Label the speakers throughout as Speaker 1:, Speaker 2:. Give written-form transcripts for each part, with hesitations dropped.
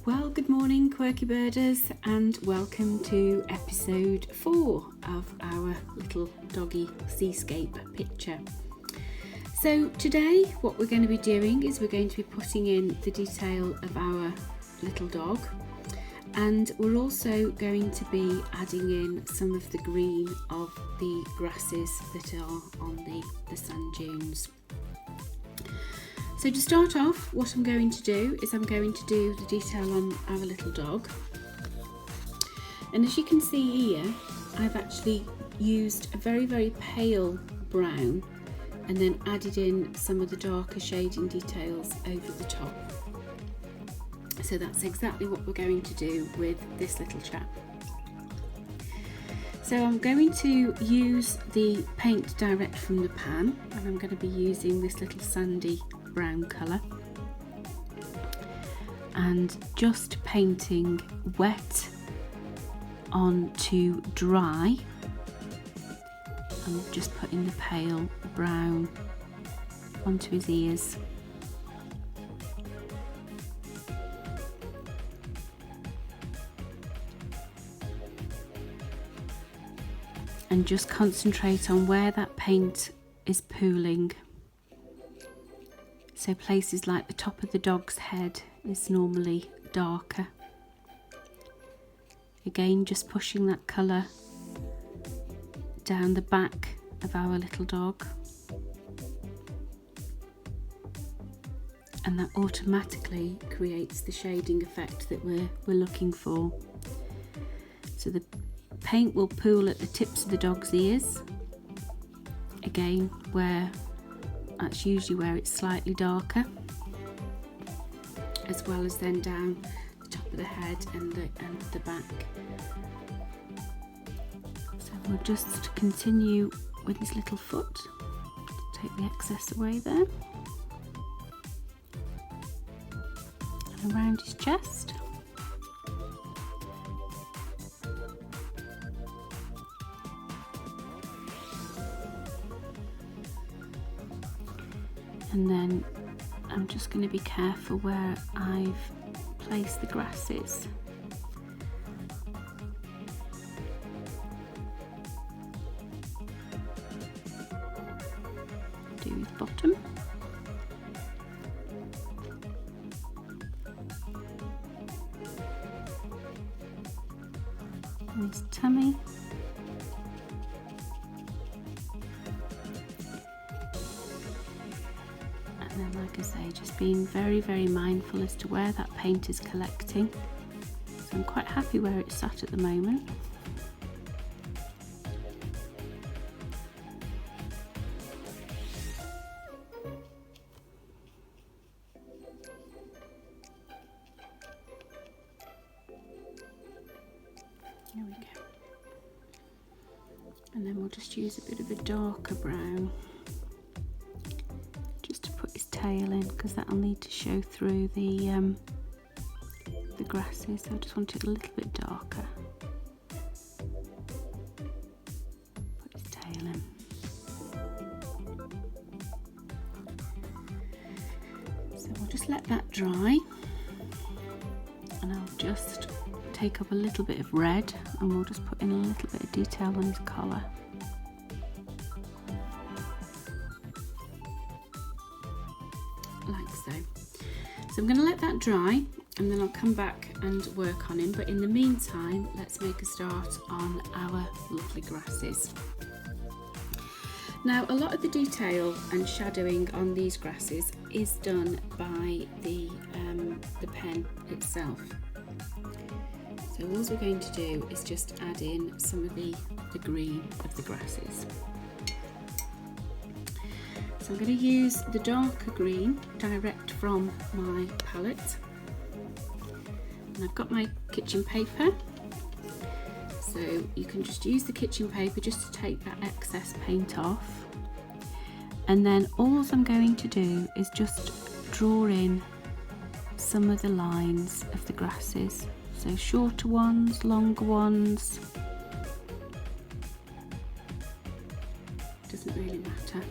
Speaker 1: Well, good morning, quirky birders, and welcome to episode 4 of our little doggy seascape picture. So today what we're going to be doing is we're going to be putting in the detail of our little dog, and we're also going to be adding in some of the green of the grasses that are on the sand dunes. So to start off, what I'm going to do is I'm going to do the detail on our little dog. And as you can see here, I've actually used a very, very pale brown and then added in some of the darker shading details over the top. So that's exactly what we're going to do with this little chap. So I'm going to use the paint direct from the pan, and I'm going to be using this little sandy brown colour and just painting wet on to dry. I'm just putting the pale brown onto his ears. And just concentrate on where that paint is pooling. So places like the top of the dog's head is normally darker. Again, just pushing that colour down the back of our little dog. And that automatically creates the shading effect that we're looking for. So the paint will pool at the tips of the dog's ears. Again, that's usually where it's slightly darker, as well as then down the top of the head and the back. So we'll just continue with his little foot, take the excess away there, and around his chest. And then I'm just going to be careful where I've placed the grasses. Do his bottom. And his tummy. And then, like I say, just being very, very mindful as to where that paint is collecting. So I'm quite happy where it's sat at the moment. There we go. And then we'll just use a bit of a darker brown tail in, because that'll need to show through the grasses, so I just want it a little bit darker. Put his tail in. So we'll just let that dry, and I'll just take up a little bit of red and we'll just put in a little bit of detail on his collar. Like so. So I'm going to let that dry and then I'll come back and work on him, but in the meantime let's make a start on our lovely grasses. Now, a lot of the detail and shadowing on these grasses is done by the pen itself. So all we're going to do is just add in some of the green of the grasses. So I'm going to use the darker green direct from my palette, and I've got my kitchen paper, so you can just use the kitchen paper just to take that excess paint off, And then all I'm going to do is just draw in some of the lines of the grasses. So shorter ones, longer ones. Doesn't really matter.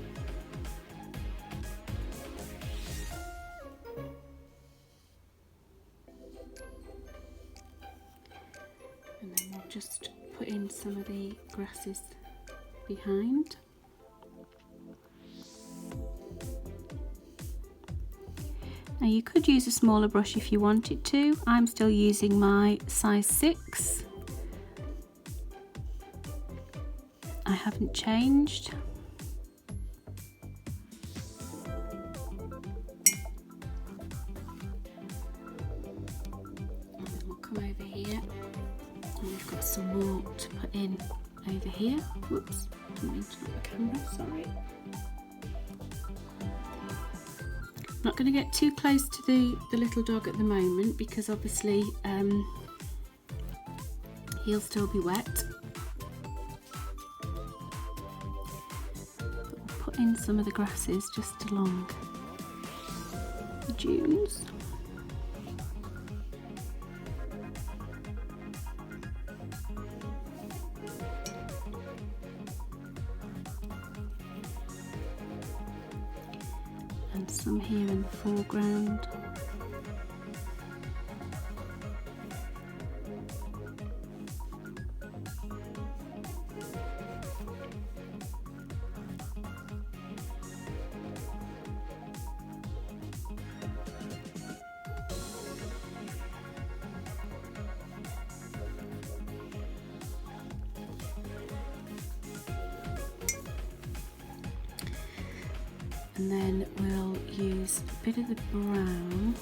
Speaker 1: And then we'll just put in some of the grasses behind. Now you could use a smaller brush if you wanted to. I'm still using my size 6. I haven't changed. And then we'll come over here and we've got some more to put in over here. Whoops, didn't mean to knock the camera, sorry. I'm not going to get too close to the little dog at the moment because obviously he'll still be wet. But we'll put in some of the grasses just along the dunes. And some here in the foreground. And then we'll use a bit of the brown,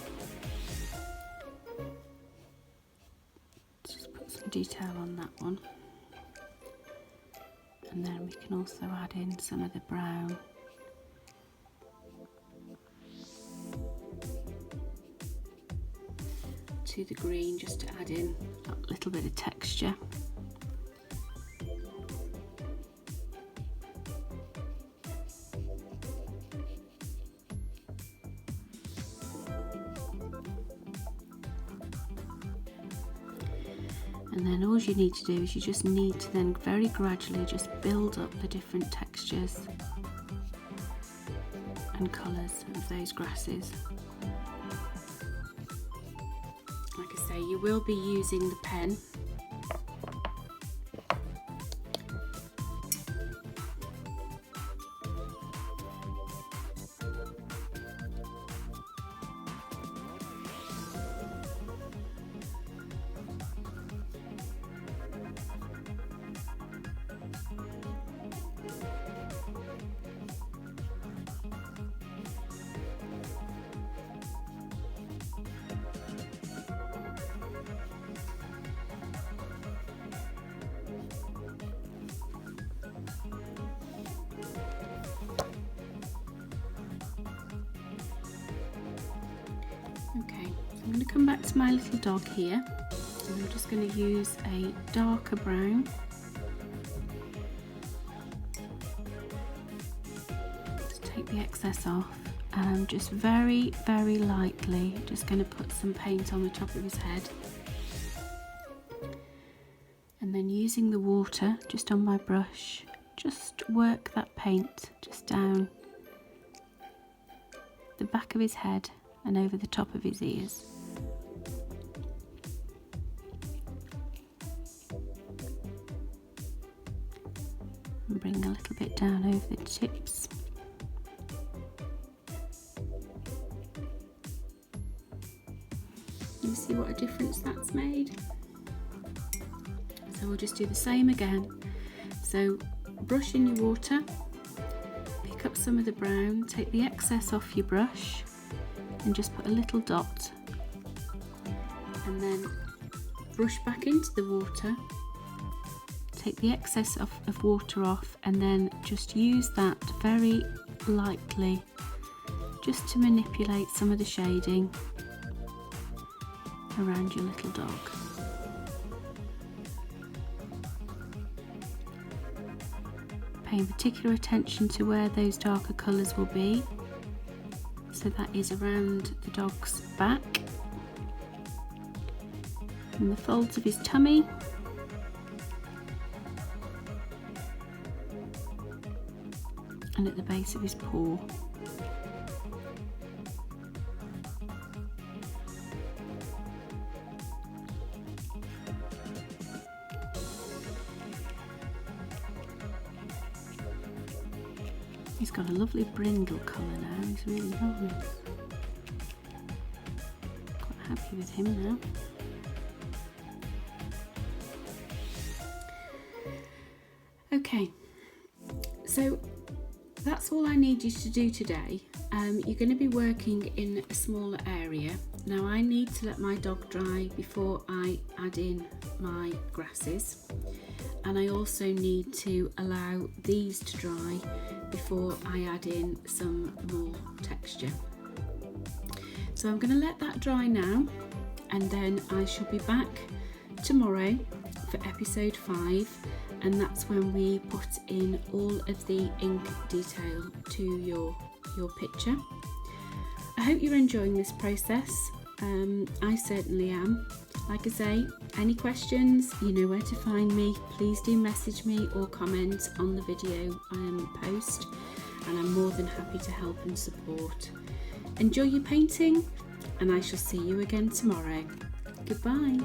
Speaker 1: just put some detail on that one, and then we can also add in some of the brown to the green just to add in a little bit of texture. And then all you need to do is you just need to then very gradually just build up the different textures and colours of those grasses. Like I say, you will be using the pen. Okay, so I'm going to come back to my little dog here, and I'm just going to use a darker brown. Just take the excess off, and I'm just very, very lightly just going to put some paint on the top of his head. And then using the water just on my brush, just work that paint just down the back of his head and over the top of his ears. And bring a little bit down over the tips. You see what a difference that's made? So we'll just do the same again. So brush in your water, pick up some of the brown, take the excess off your brush and just put a little dot, and then brush back into the water, take the excess of water off, and then just use that very lightly just to manipulate some of the shading around your little dog. paying particular attention to where those darker colours will be. So that is around the dog's back, and the folds of his tummy, and at the base of his paw. He's got a lovely brindle colour now, he's really nice. Quite happy with him now. Okay, so that's all I need you to do today. You're going to be working in a smaller area. Now I need to let my dog dry before I add in my grasses, and I also need to allow these to dry before I add in some more texture. So I'm going to let that dry now, and then I shall be back tomorrow for episode 5, and that's when we put in all of the ink detail to your picture. I hope you're enjoying this process. I certainly am. Like I say, any questions, you know where to find me. Please do message me or comment on the video post, and I'm more than happy to help and support. Enjoy your painting, and I shall see you again tomorrow. Goodbye.